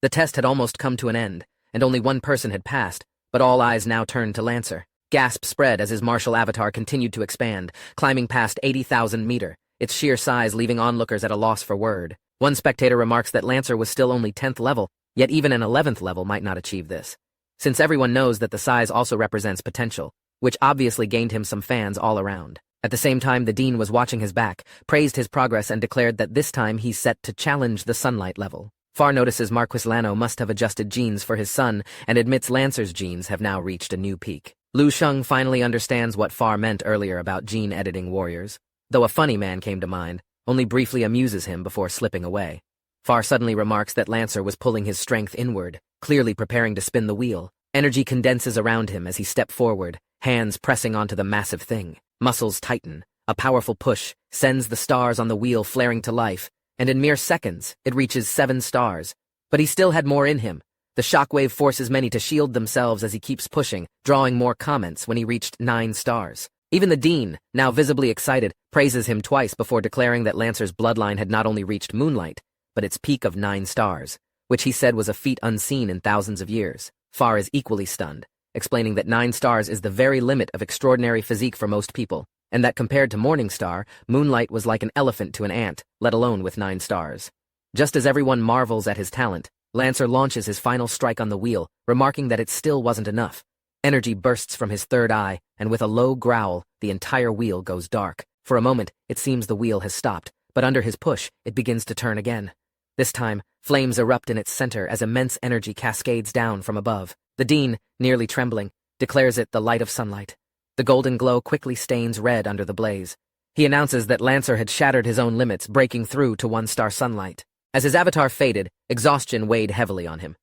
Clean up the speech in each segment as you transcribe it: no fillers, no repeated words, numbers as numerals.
The test had almost come to an end, and only one person had passed, but all eyes now turned to Lancer. Gasps spread as his martial avatar continued to expand, climbing past 80,000 meter, its sheer size leaving onlookers at a loss for word. One spectator remarks that Lancer was still only 10th level, yet even an 11th level might not achieve this. Since everyone knows that the size also represents potential, which obviously gained him some fans all around. At the same time, the dean was watching his back, praised his progress, and declared that this time he's set to challenge the sunlight level. Far notices Marquis Lano must have adjusted genes for his son and admits Lancer's genes have now reached a new peak. Lu Sheng finally understands what Far meant earlier about gene-editing warriors. Though a funny man came to mind, only briefly amuses him before slipping away. Far suddenly remarks that Lancer was pulling his strength inward, clearly preparing to spin the wheel. Energy condenses around him as he stepped forward, hands pressing onto the massive thing. Muscles tighten. A powerful push sends the stars on the wheel flaring to life, and in mere seconds, it reaches 7 stars. But he still had more in him. The shockwave forces many to shield themselves as he keeps pushing, drawing more comments when he reached 9 stars. Even the dean, now visibly excited, praises him twice before declaring that Lancer's bloodline had not only reached moonlight, but its peak of 9 stars, which he said was a feat unseen in thousands of years. Far is equally stunned, explaining that 9 stars is the very limit of extraordinary physique for most people, and that compared to Morningstar, Moonlight was like an elephant to an ant, let alone with 9 stars. Just as everyone marvels at his talent, Lancer launches his final strike on the wheel, remarking that it still wasn't enough. Energy bursts from his third eye, and with a low growl, the entire wheel goes dark. For a moment, it seems the wheel has stopped, but under his push, it begins to turn again. This time, flames erupt in its center as immense energy cascades down from above. The dean, nearly trembling, declares it the light of sunlight. The golden glow quickly stains red under the blaze. He announces that Lancer had shattered his own limits, breaking through to 1-star sunlight. As his avatar faded, exhaustion weighed heavily on him.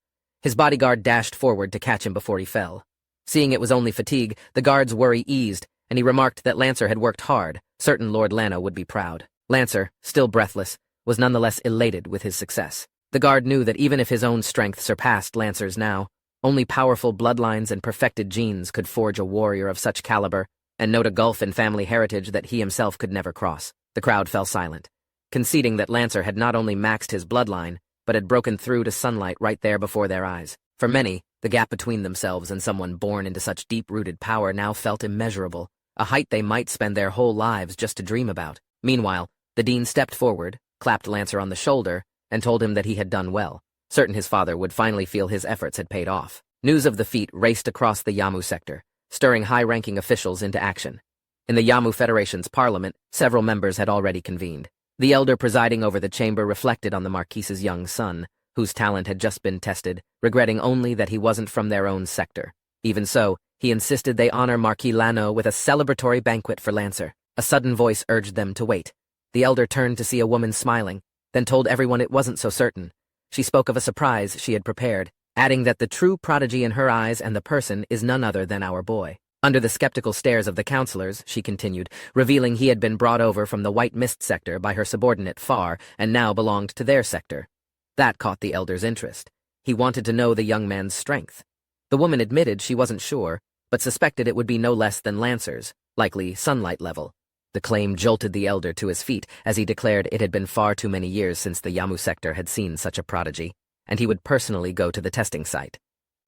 His bodyguard dashed forward to catch him before he fell. Seeing it was only fatigue, the guard's worry eased, and he remarked that Lancer had worked hard, certain Lord Lano would be proud. Lancer, still breathless, was nonetheless elated with his success. The guard knew that even if his own strength surpassed Lancer's now, only powerful bloodlines and perfected genes could forge a warrior of such caliber, and note a gulf in family heritage that he himself could never cross. The crowd fell silent, conceding that Lancer had not only maxed his bloodline, but had broken through to sunlight right there before their eyes. For many, the gap between themselves and someone born into such deep-rooted power now felt immeasurable, a height they might spend their whole lives just to dream about. Meanwhile, the dean stepped forward, clapped Lancer on the shoulder, and told him that he had done well, certain his father would finally feel his efforts had paid off. News of the feat raced across the Yamu sector, stirring high-ranking officials into action. In the Yamu Federation's parliament, several members had already convened. The elder presiding over the chamber reflected on the Marquise's young son, whose talent had just been tested, regretting only that he wasn't from their own sector. Even so, he insisted they honor Marquis Lano with a celebratory banquet for Lancer. A sudden voice urged them to wait. The elder turned to see a woman smiling, then told everyone it wasn't so certain. She spoke of a surprise she had prepared, adding that the true prodigy in her eyes and the person is none other than our boy. Under the skeptical stares of the counselors, she continued, revealing he had been brought over from the White Mist sector by her subordinate Far and now belonged to their sector. That caught the elder's interest. He wanted to know the young man's strength. The woman admitted she wasn't sure, but suspected it would be no less than Lancer's, likely sunlight level. The claim jolted the elder to his feet as he declared it had been far too many years since the Yamu sector had seen such a prodigy, and he would personally go to the testing site.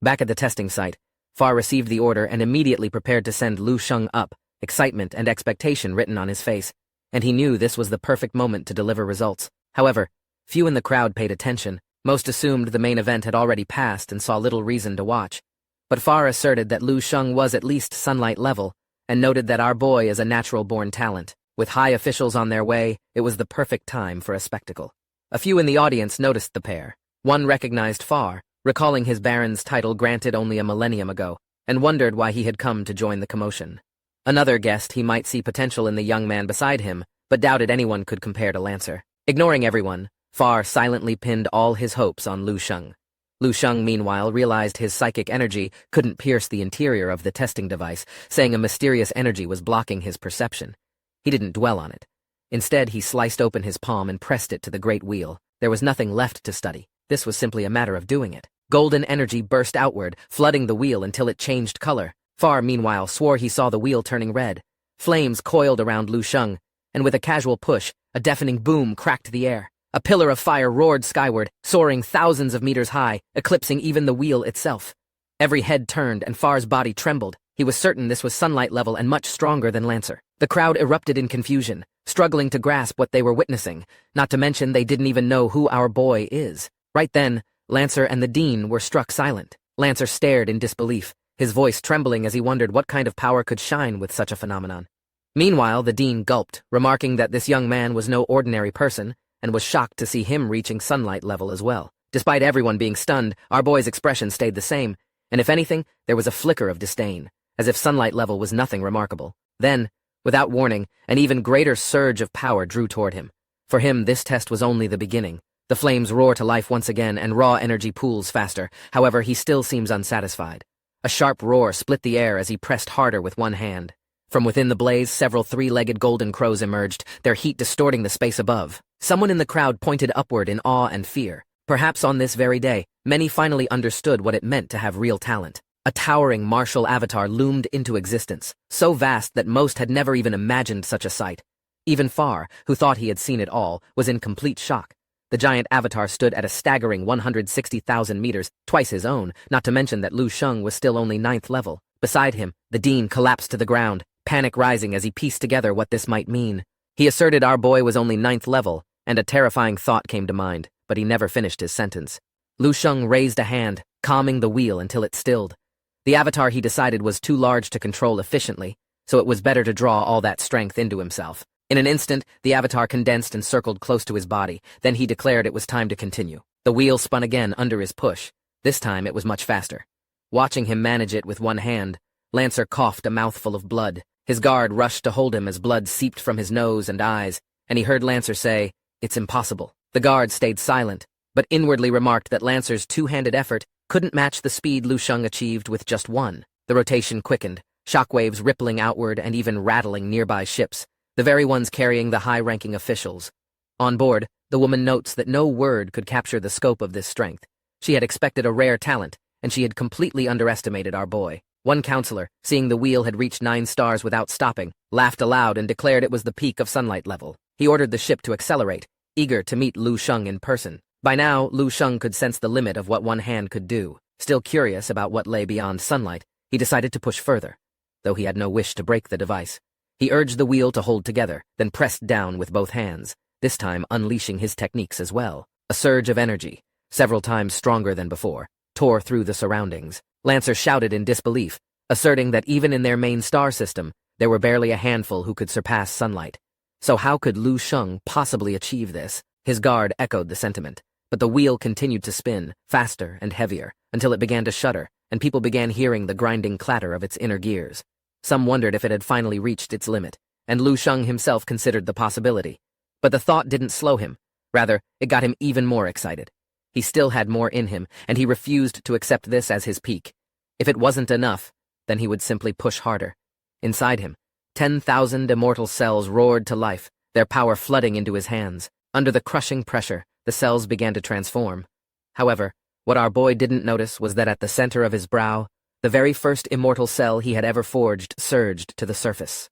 Back at the testing site, Far received the order and immediately prepared to send Lu Sheng up, excitement and expectation written on his face, and he knew this was the perfect moment to deliver results. However, few in the crowd paid attention. Most assumed the main event had already passed and saw little reason to watch. But Far asserted that Lu Sheng was at least sunlight level, and noted that our boy is a natural-born talent. With high officials on their way, it was the perfect time for a spectacle. A few in the audience noticed the pair. One recognized Far, recalling his baron's title granted only a millennium ago, and wondered why he had come to join the commotion. Another guessed he might see potential in the young man beside him, but doubted anyone could compare to Lancer. Ignoring everyone, Far silently pinned all his hopes on Lu Sheng. Lu Sheng, meanwhile, realized his psychic energy couldn't pierce the interior of the testing device, saying a mysterious energy was blocking his perception. He didn't dwell on it. Instead, he sliced open his palm and pressed it to the great wheel. There was nothing left to study. This was simply a matter of doing it. Golden energy burst outward, flooding the wheel until it changed color. Far, meanwhile, swore he saw the wheel turning red. Flames coiled around Lu Sheng, and with a casual push, a deafening boom cracked the air. A pillar of fire roared skyward, soaring thousands of meters high, eclipsing even the wheel itself. Every head turned, and Far's body trembled. He was certain this was sunlight level and much stronger than Lancer. The crowd erupted in confusion, struggling to grasp what they were witnessing, not to mention they didn't even know who our boy is. Right then, Lancer and the Dean were struck silent. Lancer stared in disbelief, his voice trembling as he wondered what kind of power could shine with such a phenomenon. Meanwhile, the Dean gulped, remarking that this young man was no ordinary person, and was shocked to see him reaching sunlight level as well. Despite everyone being stunned, our boy's expression stayed the same, and if anything, there was a flicker of disdain, as if sunlight level was nothing remarkable. Then, without warning, an even greater surge of power drew toward him. For him, this test was only the beginning. The flames roar to life once again, and raw energy pools faster. However, he still seems unsatisfied. A sharp roar split the air as he pressed harder with one hand. From within the blaze, several three-legged golden crows emerged, their heat distorting the space above. Someone in the crowd pointed upward in awe and fear. Perhaps on this very day, many finally understood what it meant to have real talent. A towering martial avatar loomed into existence, so vast that most had never even imagined such a sight. Even Far, who thought he had seen it all, was in complete shock. The giant avatar stood at a staggering 160,000 meters, twice his own, not to mention that Lu Sheng was still only 9th level. Beside him, the Dean collapsed to the ground, panic rising as he pieced together what this might mean. He asserted our boy was only 9th level, and a terrifying thought came to mind, but he never finished his sentence. Lu Sheng raised a hand, calming the wheel until it stilled. The avatar, he decided, was too large to control efficiently, so it was better to draw all that strength into himself. In an instant, the avatar condensed and circled close to his body. Then he declared it was time to continue. The wheel spun again under his push. This time it was much faster. Watching him manage it with one hand, Lancer coughed a mouthful of blood. His guard rushed to hold him as blood seeped from his nose and eyes, and he heard Lancer say, "It's impossible." The guard stayed silent, but inwardly remarked that Lancer's two-handed effort couldn't match the speed Lu Sheng achieved with just one. The rotation quickened, shockwaves rippling outward and even rattling nearby ships, the very ones carrying the high-ranking officials. On board, the woman notes that no word could capture the scope of this strength. She had expected a rare talent, and she had completely underestimated our boy. One counselor, seeing the wheel had reached 9 stars without stopping, laughed aloud and declared it was the peak of sunlight level. He ordered the ship to accelerate, eager to meet Lu Sheng in person. By now, Lu Sheng could sense the limit of what one hand could do. Still curious about what lay beyond sunlight, he decided to push further, though he had no wish to break the device. He urged the wheel to hold together, then pressed down with both hands, this time unleashing his techniques as well. A surge of energy, several times stronger than before, tore through the surroundings. Lancer shouted in disbelief, asserting that even in their main star system, there were barely a handful who could surpass sunlight. So how could Lu Sheng possibly achieve this? His guard echoed the sentiment, but the wheel continued to spin, faster and heavier, until it began to shudder, and people began hearing the grinding clatter of its inner gears. Some wondered if it had finally reached its limit, and Lu Sheng himself considered the possibility. But the thought didn't slow him. Rather, it got him even more excited. He still had more in him, and he refused to accept this as his peak. If it wasn't enough, then he would simply push harder. Inside him, 10,000 immortal cells roared to life, their power flooding into his hands. Under the crushing pressure, the cells began to transform. However, what our boy didn't notice was that at the center of his brow, the very first immortal cell he had ever forged surged to the surface.